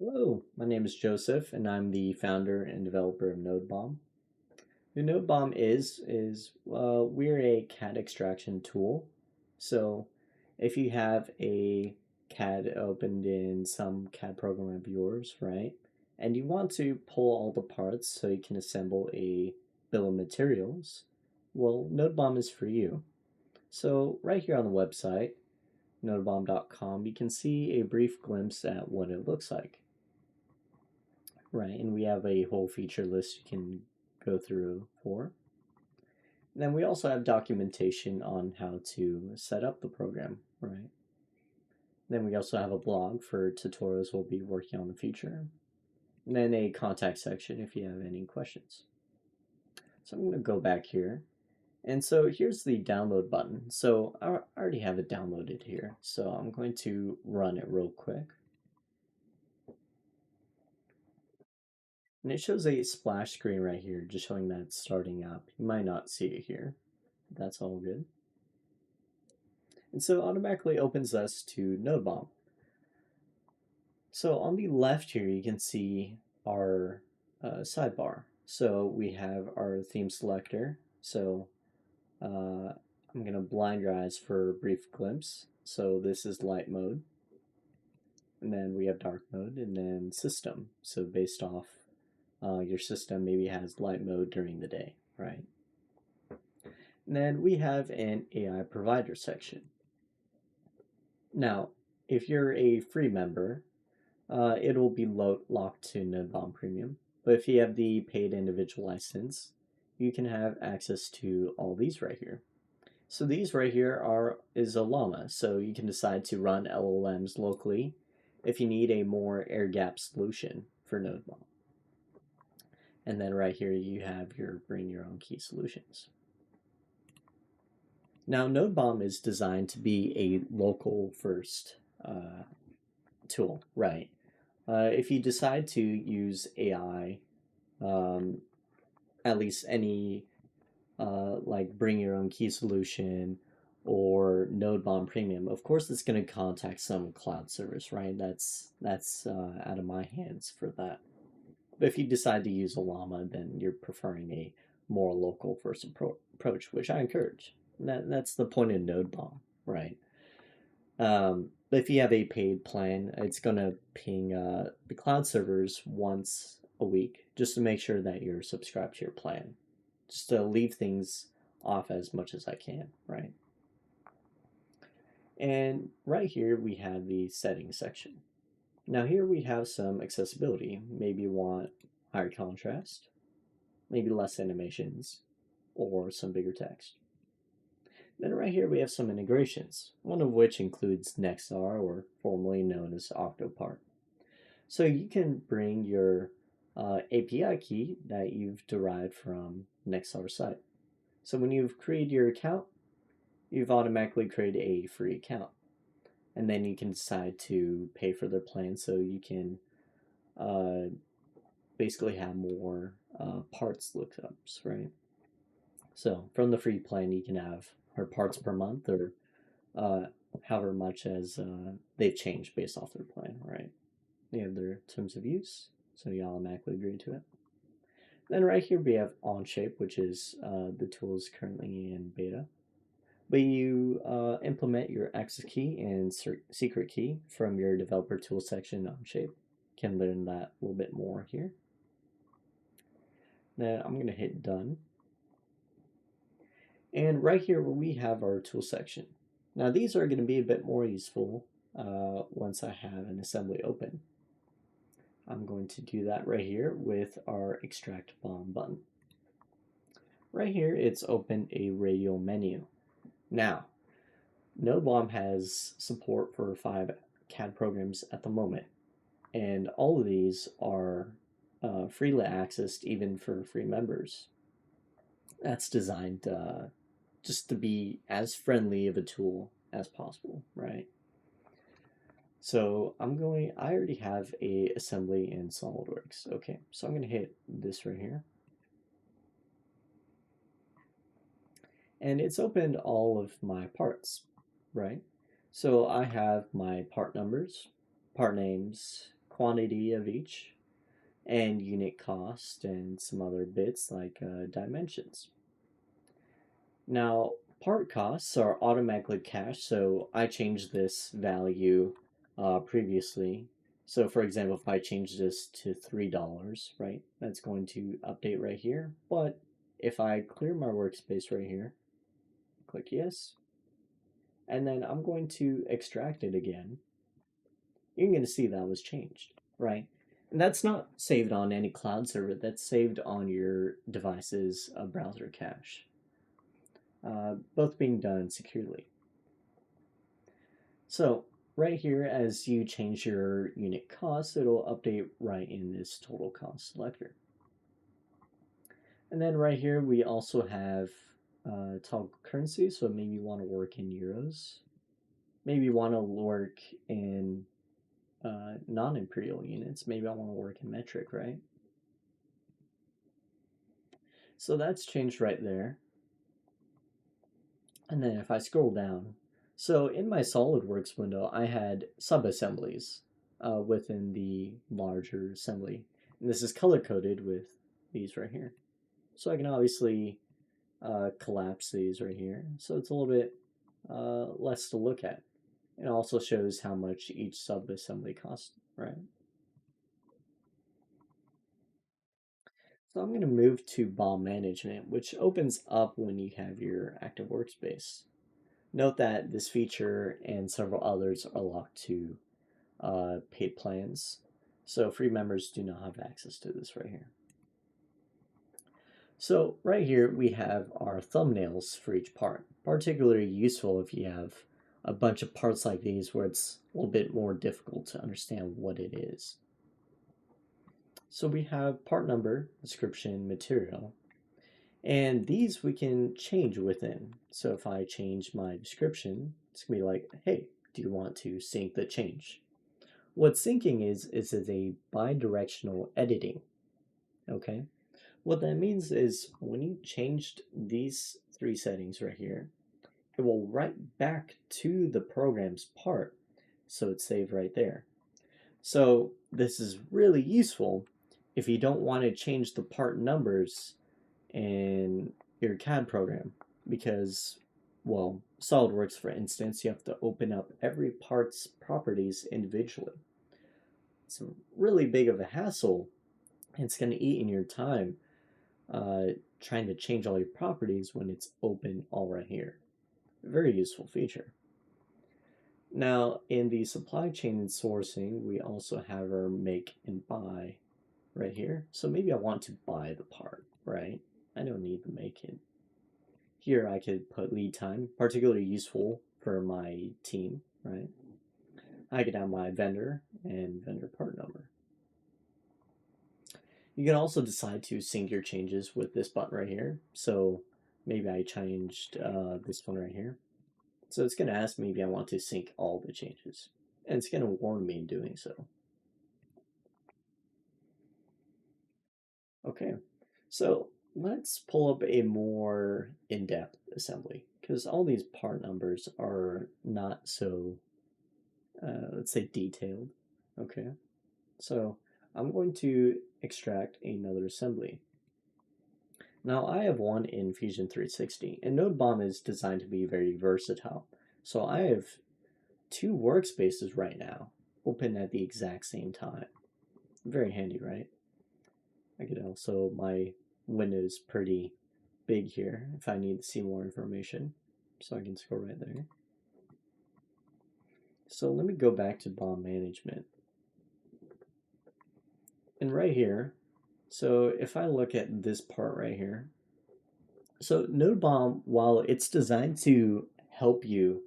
Hello, my name is Joseph, and I'm the founder and developer of NodeBOM. Who NodeBOM is we're a CAD extraction tool. So if you have a CAD opened in some CAD program of yours, right, and you want to pull all the parts so you can assemble a bill of materials, well, NodeBOM is for you. So right here on the website, nodebom.com, you can see a brief glimpse at what it looks like. Right, and we have a whole feature list you can go through for. And then we also have documentation on how to set up the program, right? Then we also have a blog for tutorials we'll be working on in the future. And then a contact section if you have any questions. So I'm going to go back here. And so here's the download button. So I already have it downloaded here. So I'm going to run it real quick. And it shows a splash screen right here, just showing that it's starting up. You might not see it here. That's all good. And so it automatically opens us to NodeBOM. So on the left here, you can see our sidebar. So we have our theme selector. So I'm going to blind your eyes for a brief glimpse. So this is light mode. And then we have dark mode and then system. So based off your system maybe has light mode during the day, right? And then we have an AI provider section. Now, if you're a free member, it'll be locked to NodeBOM Premium. But if you have the paid individual license, you can have access to all these right here. So these right here is a llama. So you can decide to run LLMs locally if you need a more air-gapped solution for NodeBOM. And then right here you have your bring your own key solutions. Now NodeBOM is designed to be a local first tool, right? If you decide to use AI, at least any like bring your own key solution or NodeBOM Premium, of course it's going to contact some cloud service, right? That's out of my hands for that. But if you decide to use a llama, then you're preferring a more local first approach, which I encourage. That's the point of NodeBOM, right? But if you have a paid plan, it's going to ping the cloud servers once a week just to make sure that you're subscribed to your plan. Just to leave things off as much as I can, right? And right here we have the settings section. Now here we have some accessibility. Maybe you want higher contrast, maybe less animations, or some bigger text. Then right here we have some integrations, one of which includes Nexar, or formerly known as Octopart. So you can bring your API key that you've derived from Nexar site. So when you've created your account, you've automatically created a free account. And then you can decide to pay for their plan so you can basically have more parts lookups, right? So from the free plan, you can have parts per month or however much as they've changed based off their plan, right? They have their terms of use, so you automatically agree to it. Then right here we have Onshape, which is the tool is currently in beta. But you implement your access key and secret key from your developer tool section in Onshape. Can learn that a little bit more here. Then I'm going to hit done. And right here we have our tool section. Now these are going to be a bit more useful once I have an assembly open. I'm going to do that right here with our extract BOM button. Right here it's opened a radial menu. Now, NodeBOM has support for 5 CAD programs at the moment, and all of these are freely accessed even for free members. That's designed just to be as friendly of a tool as possible, right? So I already have a assembly in SolidWorks. Okay, so I'm gonna hit this right here. And it's opened all of my parts, right? So I have my part numbers, part names, quantity of each, and unit cost, and some other bits like dimensions. Now, part costs are automatically cached, so I changed this value previously. So for example, if I change this to $3, right, that's going to update right here. But if I clear my workspace right here, click yes, and then I'm going to extract it again, you're going to see that was changed, right? And that's not saved on any cloud server, that's saved on your device's browser cache. Both being done securely. So right here, as you change your unit cost, it'll update right in this total cost selector. And then right here, we also have toggle currency. So maybe you want to work in euros. Maybe you want to work in non-imperial units. Maybe I want to work in metric, right? So that's changed right there. And then if I scroll down, so in my SolidWorks window, I had sub-assemblies within the larger assembly. And this is color-coded with these right here. So I can obviously collapse these right here. So it's a little bit less to look at. It also shows how much each sub-assembly costs, right? So I'm going to move to BOM management, which opens up when you have your active workspace. Note that this feature and several others are locked to paid plans, so free members do not have access to this right here. So right here we have our thumbnails for each part, particularly useful if you have a bunch of parts like these where it's a little bit more difficult to understand what it is. So we have part number, description, material, and these we can change within. So if I change my description, it's gonna be like, hey, do you want to sync the change? What syncing is a bidirectional editing, okay? What that means is when you changed these three settings right here, it will write back to the program's part, so it's saved right there. So this is really useful if you don't want to change the part numbers in your CAD program, because, well, SolidWorks, for instance, you have to open up every part's properties individually. It's really big of a hassle. It's going to eat in your time trying to change all your properties when it's open all right here. Very useful feature. Now, in the supply chain and sourcing, we also have our make and buy right here. So maybe I want to buy the part, right? I don't need to make it. Here I could put lead time, particularly useful for my team, right? I could have my vendor and vendor part number. You can also decide to sync your changes with this button right here. So maybe I changed this one right here. So it's going to ask me if I want to sync all the changes. And it's going to warn me in doing so. Okay, so let's pull up a more in-depth assembly, because all these part numbers are not so, let's say, detailed. Okay, so I'm going to extract another assembly. Now I have one in Fusion 360, and NodeBOM is designed to be very versatile. So I have two workspaces right now open at the exact same time. Very handy, right? I could also, my window is pretty big here if I need to see more information. So I can scroll right there. So let me go back to BOM management. And right here, so if I look at this part right here, so NodeBOM, while it's designed to help you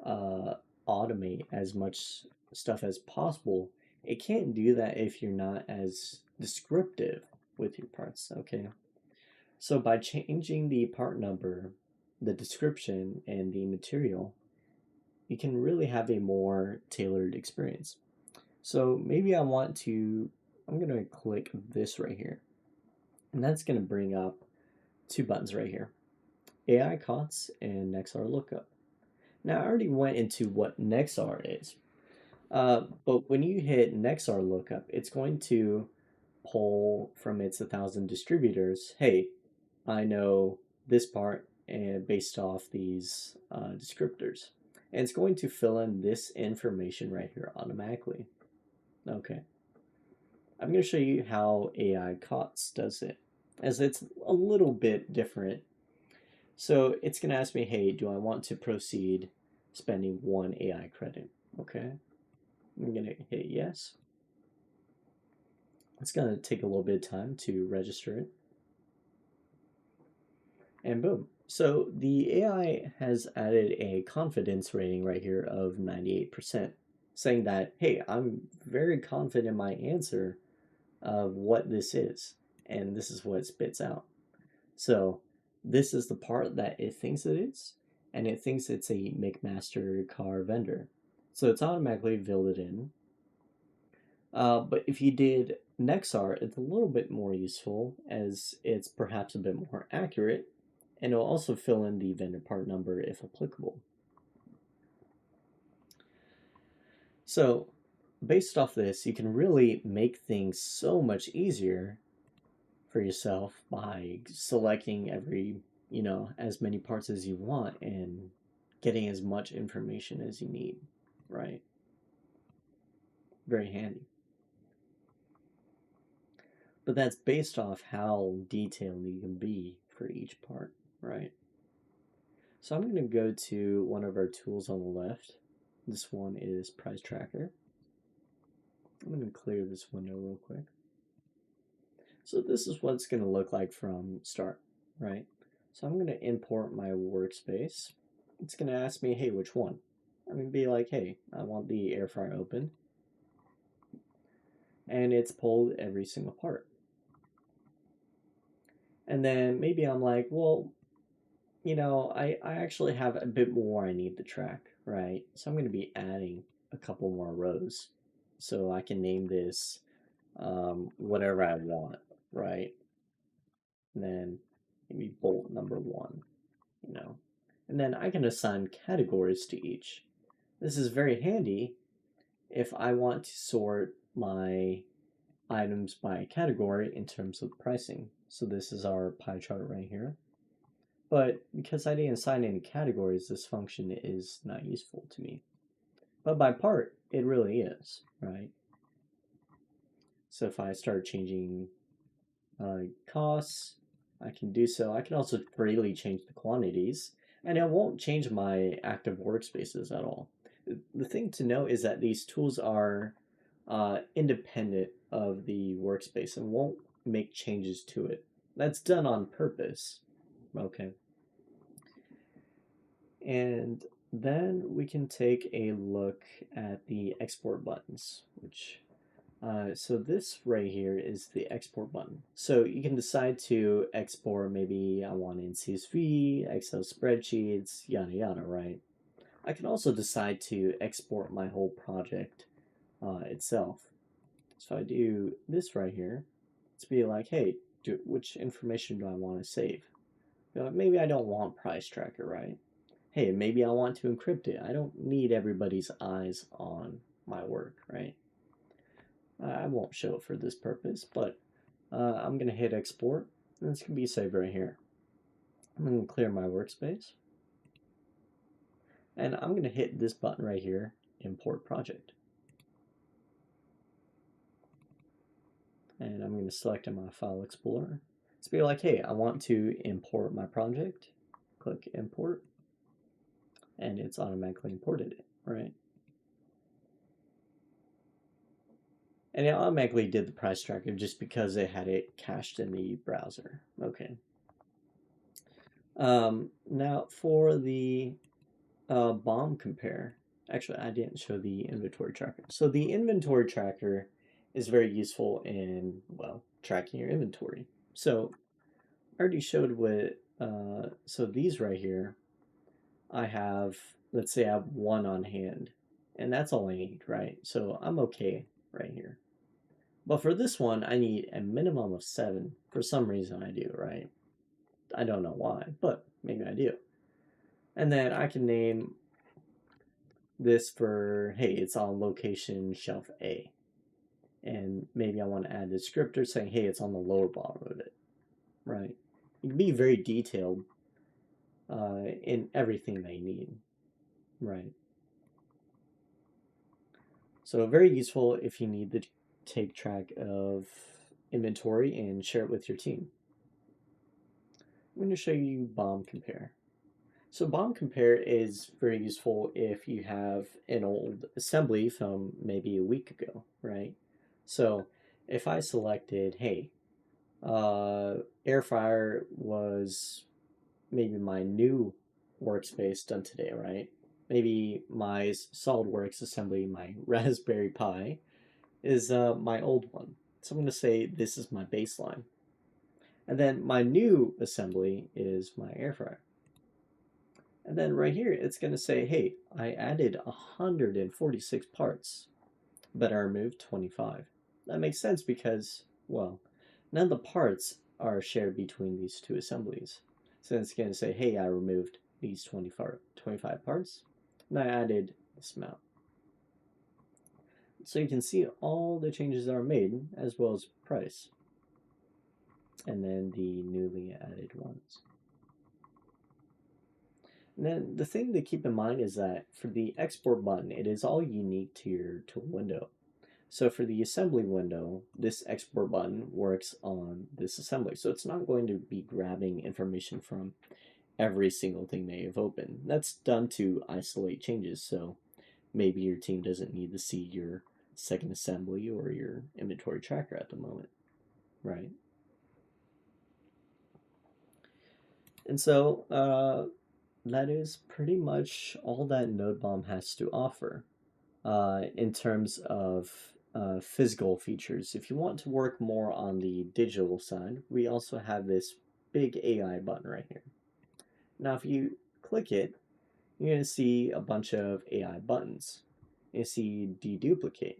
automate as much stuff as possible, it can't do that if you're not as descriptive with your parts, okay? So by changing the part number, the description, and the material, you can really have a more tailored experience. So maybe I'm going to click this right here, and that's going to bring up two buttons right here, AI COTS and Nexar Lookup. Now I already went into what Nexar is, But when you hit Nexar lookup, it's going to pull from its 1,000 distributors. Hey, I know this part and based off these descriptors. And it's going to fill in this information right here automatically. Okay. I'm going to show you how AI COTS does it, as it's a little bit different. So it's going to ask me, hey, do I want to proceed spending 1 AI credit? Okay. I'm going to hit yes. It's going to take a little bit of time to register it. And boom. So the AI has added a confidence rating right here of 98%, saying that, hey, I'm very confident in my answer of what this is, and this is what it spits out. So this is the part that it thinks it is, and it thinks it's a McMaster car vendor. So it's automatically filled it in. But if you did Nexar, it's a little bit more useful as it's perhaps a bit more accurate, and it'll also fill in the vendor part number if applicable. So based off this, you can really make things so much easier for yourself by selecting every, as many parts as you want and getting as much information as you need, right? Very handy. But that's based off how detailed you can be for each part, right? So I'm going to go to one of our tools on the left. This one is Price Tracker. I'm going to clear this window real quick. So this is what it's going to look like from start, right? So I'm going to import my workspace. It's going to ask me, hey, which one? I'm going to be like, hey, I want the air fryer open. And it's pulled every single part. And then maybe I'm like, well, I actually have a bit more I need to track, right? So I'm going to be adding a couple more rows. So I can name this whatever I want, right? And then maybe bolt number 1, And then I can assign categories to each. This is very handy if I want to sort my items by category in terms of pricing. So this is our pie chart right here. But because I didn't assign any categories, this function is not useful to me. But by part, it really is, right? So if I start changing costs, I can do so. I can also freely change the quantities, and it won't change my active workspaces at all. The thing to note is that these tools are independent of the workspace and won't make changes to it. That's done on purpose. Okay. And then we can take a look at the export buttons, which so this right here is the export button. So you can decide to export, maybe I want in CSV, Excel spreadsheets, yada yada, right? I can also decide to export my whole project itself. So I do this right here. It's be like, hey, which information do I want to save? Maybe I don't want price tracker, right? Hey, maybe I want to encrypt it. I don't need everybody's eyes on my work, right? I won't show it for this purpose, but I'm going to hit export, and it's going to be saved right here. I'm going to clear my workspace, and I'm going to hit this button right here, import project. And I'm going to select in my file explorer. It's be like, hey, I want to import my project. Click import, and it's automatically imported it, right? And it automatically did the price tracker just because it had it cached in the browser. Okay. Now for the BOM compare, actually I didn't show the inventory tracker. So the inventory tracker is very useful in, well, tracking your inventory. So I already showed what, so these right here, I have, let's say I have 1 on hand, and that's all I need, right? So I'm okay right here. But for this one, I need a minimum of 7. For some reason I do, right? I don't know why, but maybe I do. And then I can name this for, hey, it's on location shelf A. And maybe I want to add a descriptor saying, hey, it's on the lower bottom of it, right? You can be very detailed in everything they need, right? So very useful if you need to take track of inventory and share it with your team. I'm going to show you BOM compare. So BOM compare is very useful if you have an old assembly from maybe a week ago, right? So if I selected, hey, air fryer was maybe my new workspace done today, right? Maybe my SolidWorks assembly, my Raspberry Pi, is my old one. So I'm going to say this is my baseline. And then my new assembly is my air fryer. And then right here, it's going to say, hey, I added 146 parts, but I removed 25. That makes sense because, well, none of the parts are shared between these two assemblies. So it's going to say, hey, I removed these 25 parts, and I added this amount. So you can see all the changes that are made, as well as price, and then the newly added ones. And then the thing to keep in mind is that for the export button, it is all unique to your tool window. So for the assembly window, this export button works on this assembly. So it's not going to be grabbing information from every single thing that you've opened. That's done to isolate changes. So maybe your team doesn't need to see your second assembly or your inventory tracker at the moment, right? And so that is pretty much all that NodeBOM has to offer in terms of physical features. If you want to work more on the digital side, we also have this big AI button right here. Now, if you click it, you're going to see a bunch of AI buttons. You see deduplicate.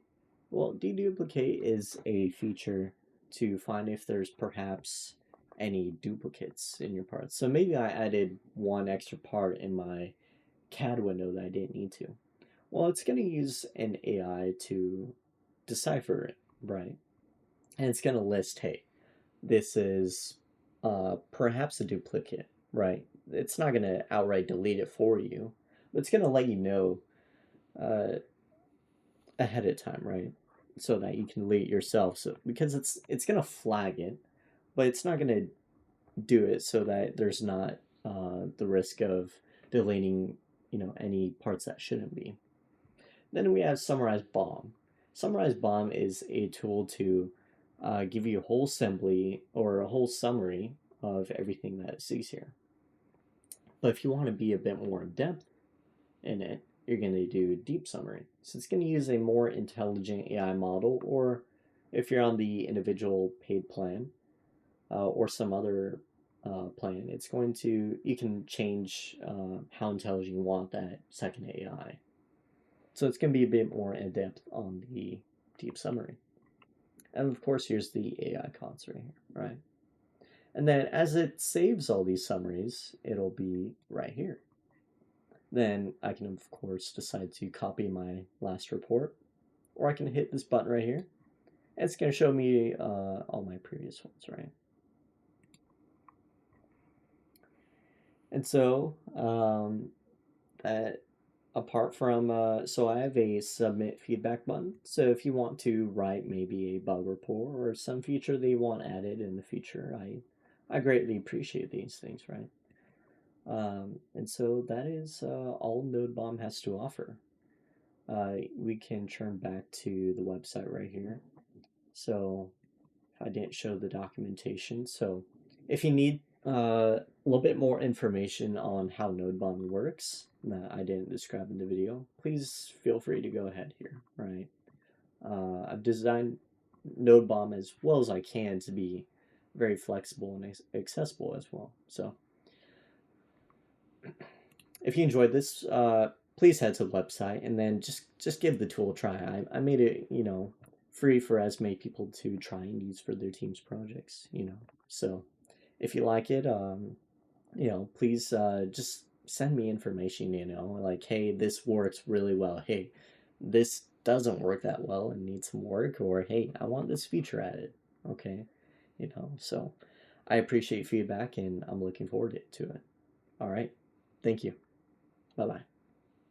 Well, deduplicate is a feature to find if there's perhaps any duplicates in your parts. So maybe I added one extra part in my CAD window that I didn't need to. Well, it's going to use an AI to decipher it, right? And it's going to list, hey, this is perhaps a duplicate, right? It's not going to outright delete it for you, but it's going to let you know ahead of time, right? So that you can delete it yourself. So because it's going to flag it, but it's not going to do it so that there's not the risk of deleting, any parts that shouldn't be. Then we have Summarize BOM. Summarize BOM is a tool to give you a whole assembly or a whole summary of everything that it sees here. But if you want to be a bit more in depth in it, you're going to do deep summary. So it's going to use a more intelligent AI model, or if you're on the individual paid plan or some other plan, it's going to, you can change how intelligent you want that second AI. So it's going to be a bit more in depth on the deep summary. And of course, here's the AI COTS right here, right? And then as it saves all these summaries, it'll be right here. Then I can, of course, decide to copy my last report, or I can hit this button right here, and it's going to show me all my previous ones, right? And so that apart from, so I have a submit feedback button. So if you want to write maybe a bug report or some feature that you want added in the future, I greatly appreciate these things, right? And so that is all NodeBOM has to offer. We can turn back to the website right here. So I didn't show the documentation. So if you need a little bit more information on how NodeBOM works that I didn't describe in the video, please feel free to go ahead here, right? I've designed NodeBOM as well as I can to be very flexible and accessible as well. So if you enjoyed this, please head to the website and then just give the tool a try. I made it, free for as many people to try and use for their team's projects, So if you like it, please just send me information, like, hey, this works really well. Hey, this doesn't work that well and needs some work, or hey, I want this feature added. Okay, so I appreciate feedback and I'm looking forward to it. All right, thank you. Bye bye.